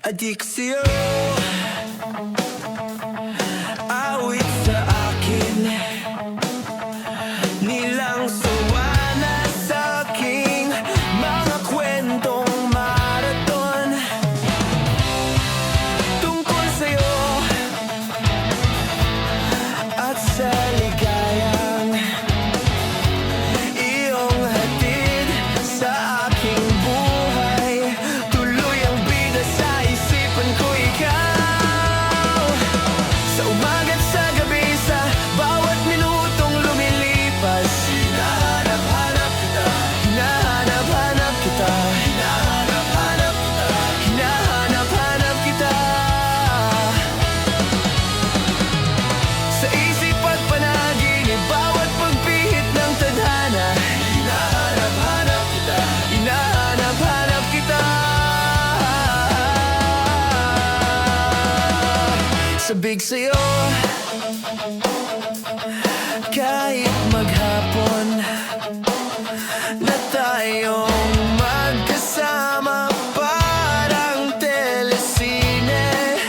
Adiksyo, awit sa akin, nilang sawa na sa'king mga kwentong maraton tungkol sa'yo at sa ligayang iyong hatid sa aking buhay. Tuloy ang bida sa isipan ko, ikaw. Sa umaga't sa gabi, sa bawat minutong lumilipas, hinahanap-hanap kita, hinahanap-hanap kita, hinahanap-hanap kita, hinahanap-hanap kita. Sa isip at panaginip, bawat pagpihit ng tadhana, hinahanap-hanap kita, hinahanap-hanap kita. Sabik sa'yo, kahit maghapon na tayong magkasama, parang telesine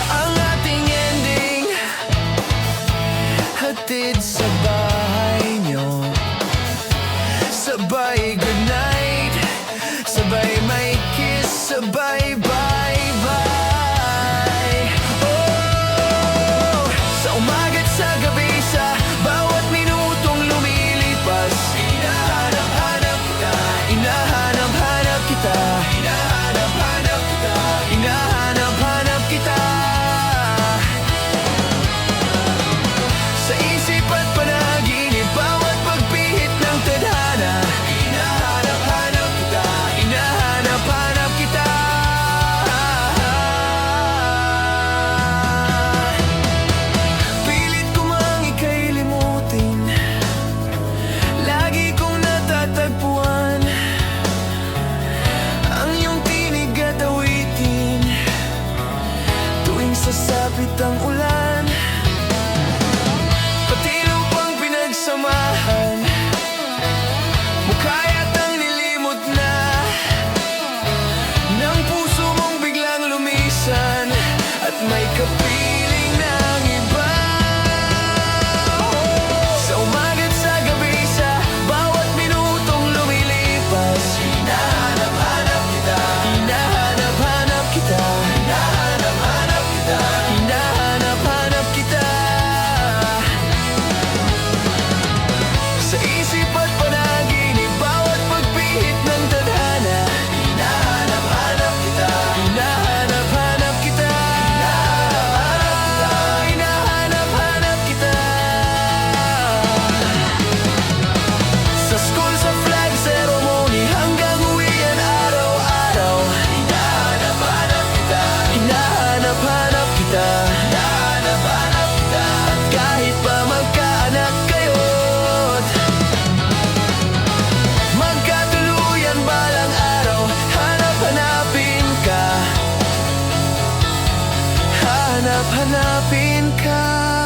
ang ating ending, hatid sa bahay nyo. Sabay goodnight, sabay may kiss, sabay bye-bye. Oh, sa umaga't sa gabi, sa bawat minutong lumilipas, hinahanap-hanap kita, hinahanap-hanap kita, hinahanap-hanap kita, hinahanap-hanap kita. Sa isip at panaginip, bawat pagpihit ng tadhana, hinahanap-hanap kita, hinahanap-hanap kita. Pilit ko mang ika'y limutin, lagi kong natatagpuan ang iyong tinig at awitin tuwing sasapit ang ulan. Pati lupang pinagsamahan, mukha yatang nilimot na ng puso mong biglang lumisan at may kapiling ng iba. Sa umaga't sa gabi, sa bawat minutong lumilipas, hinahanap-hanap kita, hinahanap-hanap kita, hinahanap-hanap kita, hinahanap-hanap kita. Sa isip at panaginip, bawat pagpihit ng tadhana, hinahanap-hanap kita, hinahanap-hanap kita, hinahanap-hanap kita. Sa school, sa flag ceremony, hanggang uwian araw-araw, hinahanap-hanap kita, hinahanap-hanap kita, hinahanap-hanap kita. At kahit pa magkaanak kayo't magkatuluyan balang araw, hanap-hanapin ka, hanap-hanapin ka.